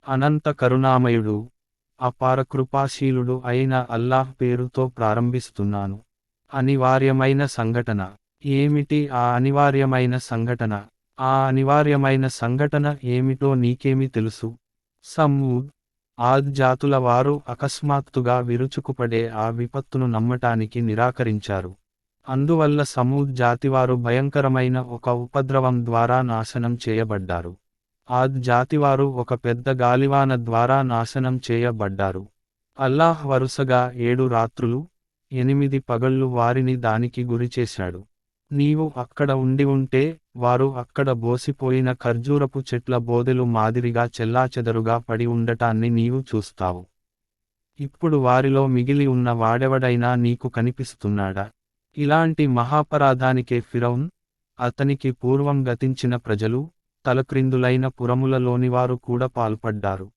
అనంత కరుణామయుడు, అపార కృపాశీలుడు అయిన అల్లాహ్ పేరుతో ప్రారంభిస్తున్నాను. అనివార్యమైన సంఘటన. ఏమిటి ఆ అనివార్యమైన సంఘటన? ఆ అనివార్యమైన సంఘటన ఏమిటో నీకేమి తెలుసు? సమూద్, ఆద్ జాతుల వారు అకస్మాత్తుగా విరుచుకుపడే ఆ విపత్తును నమ్మటానికి నిరాకరించారు. అందువల్ల సమూద్ జాతివారు భయంకరమైన ఒక ఉపద్రవం ద్వారా నాశనం చేయబడ్డారు. ఆద్ జాతివారు ఒక పెద్ద గాలివాన ద్వారా నాశనం చేయబడ్డారు. అల్లాహ్ వరుసగా 7 రాత్రులు, 8 పగళ్ళు వారిని దానికి గురిచేశాడు. నీవు అక్కడ ఉండి ఉంటే, వారు అక్కడ బోసిపోయిన ఖర్జూరపు చెట్ల బోదెలు మాదిరిగా చెల్లాచెదరుగా పడి ఉండటాన్ని నీవు చూస్తావు. ఇప్పుడు వారిలో మిగిలి ఉన్న వాడెవడైనా నీకు కనిపిస్తున్నాడా? ఇలాంటి మహాపరాధానికే ఫిరౌన్, అతనికి పూర్వం గతించిన ప్రజలు, తలక్రిందులైన పురములలోనివారు కూడా పాల్పడ్డారు.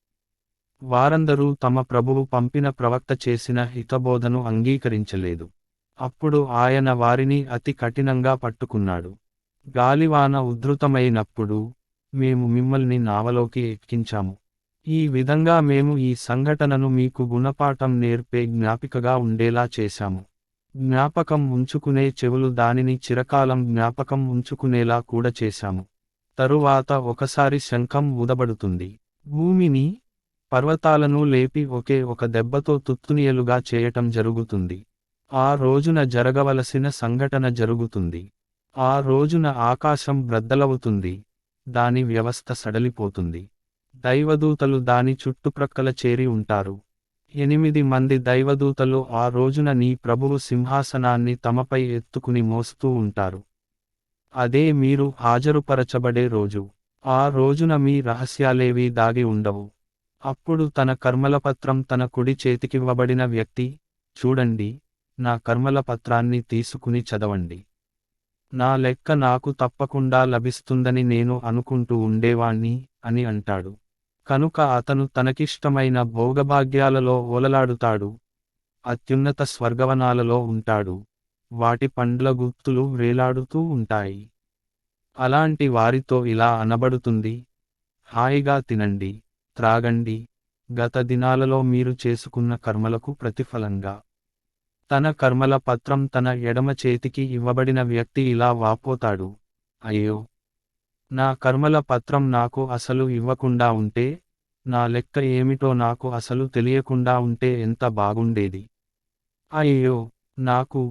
వారందరూ తమ ప్రభువు పంపిన ప్రవక్త చేసిన హితబోధను అంగీకరించలేదు. అప్పుడు ఆయన వారిని అతి కఠినంగా పట్టుకున్నాడు. గాలివాన ఉధృతమైనప్పుడు మేము మిమ్మల్ని నావలోకి ఎక్కించాము. ఈ విధంగా మేము ఈ సంఘటనను మీకు గుణపాఠం నేర్పే జ్ఞాపికగా ఉండేలా చేశాము. జ్ఞాపకం ఉంచుకునే చెవులు దానిని చిరకాలం జ్ఞాపకం ఉంచుకునేలా కూడా చేశాము. తరువాత ఒకసారి శంఖం ఊదబడుతుంది. భూమిని, పర్వతాలను లేపి ఒకే ఒక దెబ్బతో తుత్తునియలుగా చేయటం జరుగుతుంది. ఆ రోజున జరగవలసిన సంఘటన జరుగుతుంది. ఆ రోజున ఆకాశం బ్రద్దలవుతుంది. దాని వ్యవస్థ సడలిపోతుంది. దైవదూతలు దాని చుట్టుప్రక్కల చేరి ఉంటారు. 8 మంది దైవదూతలు ఆ రోజున నీ ప్రభువు సింహాసనాన్ని తమపై ఎత్తుకుని మోస్తూ ఉంటారు. అదే మీరు హాజరుపరచబడే రోజు. ఆ రోజున మీ రహస్యాలేవీ దాగి ఉండవు. అప్పుడు తన కర్మలపత్రం తన కుడి చేతికివ్వబడిన వ్యక్తి, చూడండి, నా కర్మల పత్రాన్ని తీసుకుని చదవండి. నా లెక్క నాకు తప్పకుండా లభిస్తుందని నేను అనుకుంటూ ఉండేవాణ్ణి అని అంటాడు. కనుక అతను తనకిష్టమైన భోగభాగ్యాలలో ఓలలాడుతాడు. అత్యున్నత స్వర్గవనాలలో ఉంటాడు. వాటి పండ్ల గుత్తులు వేలాడుతూ ఉంటాయి. అలాంటి వారితో ఇలా అనబడుతుంది: హాయిగా తినండి, త్రాగండి, గత దినాలలో మీరు చేసుకున్న కర్మలకు ప్రతిఫలంగా. తన కర్మల పత్రం తన ఎడమ చేతికి ఇవ్వబడిన వ్యక్తి ఇలా వాపోతాడు: అయ్యో, నా కర్మల పత్రం నాకు అసలు ఇవ్వకుండా ఉంటే, నా లెక్క ఏమిటో నాకు అసలు తెలియకుండా ఉంటే ఎంత బాగుండేది. అయ్యో, నాకు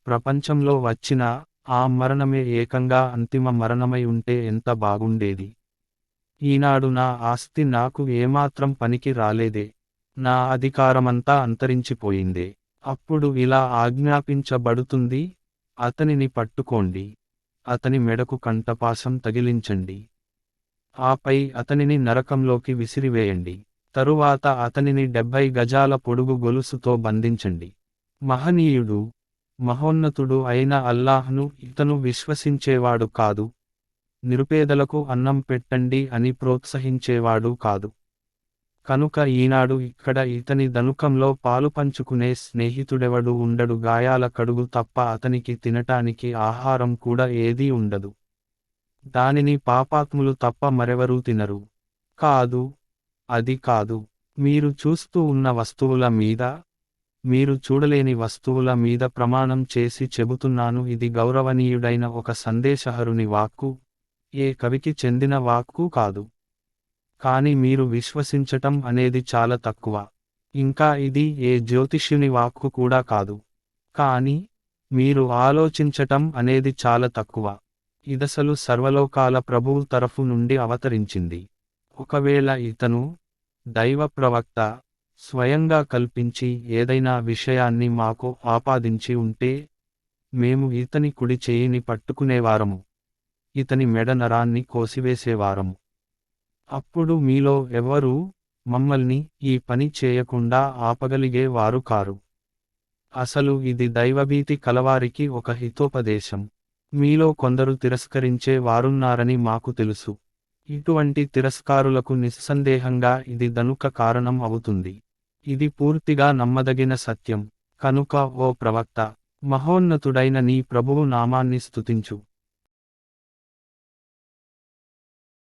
ప్రపంచంలో వచ్చిన ఆ మరణమే ఏకంగా అంతిమ మరణమై ఉంటే ఎంత బాగుండేది. ఈనాడు నా ఆస్తి నాకు ఏమాత్రం పనికి రాలేదే. నా అధికారమంతా అంతరించిపోయిందే. అప్పుడు ఇలా ఆజ్ఞాపించబడుతుంది: అతనిని పట్టుకోండి, అతని మెడకు కంఠపాశం తగిలించండి, ఆపై అతనిని నరకంలోకి విసిరివేయండి. తరువాత అతనిని 70 గజాల పొడుగు గొలుసుతో బంధించండి. మహనీయుడు, మహోన్నతుడు అయిన అల్లాహ్ను ఇతను విశ్వసించేవాడు కాదు, నిరుపేదలకు అన్నం పెట్టండి అని ప్రోత్సహించేవాడు కాదు. కనుక ఈనాడు ఇక్కడ ఇతని ధనుకంలో పాలుపంచుకునే స్నేహితుడెవడు ఉండడు. గాయాల కడుగు తప్ప అతనికి తినటానికి ఆహారం కూడా ఏదీ ఉండదు. దానిని పాపాత్ములు తప్ప మరెవరూ తినరు. కాదు, అది కాదు. మీరు చూస్తూ ఉన్న వస్తువుల మీద, మీరు చూడలేని వస్తువుల మీద ప్రమాణం చేసి చెబుతున్నాను, ఇది గౌరవనీయుడైన ఒక సందేశహరుని వాక్కు, ఏ కవికి చెందిన వాక్కు కాదు. కాని మీరు విశ్వసించటం అనేది చాలా తక్కువ. ఇంకా ఇది ఏ జ్యోతిష్యుని వాక్కు కూడా కాదు. కాని మీరు ఆలోచించటం అనేది చాలా తక్కువ. ఇదసలు సర్వలోకాల ప్రభువు తరఫు నుండి అవతరించింది. ఒకవేళ ఇతను, దైవ ప్రవక్త, స్వయంగా కల్పించి ఏదైనా విషయాన్ని మాకు ఆపాదించి ఉంటే, మేము ఇతని కుడి చేయిని పట్టుకునేవారము, ఇతని మెడ నరాన్ని కోసివేసేవారము. అప్పుడు మీలో ఎవ్వరూ మమ్మల్ని ఈ పని చేయకుండా ఆపగలిగే వారు కారు. అసలు ఇది దైవభీతి కలవారికి ఒక హితోపదేశం. మీలో కొందరు తిరస్కరించే వారున్నారని మాకు తెలుసు. ఇటువంటి తిరస్కారులకు నిస్సందేహంగా ఇది దనుక కారణం అవుతుంది. ఇది పూర్తిగా నమ్మదగిన సత్యం. కనుక ఓ ప్రవక్త, మహోన్నతుడైన నీ ప్రభువు నామాన్ని స్తుతించు.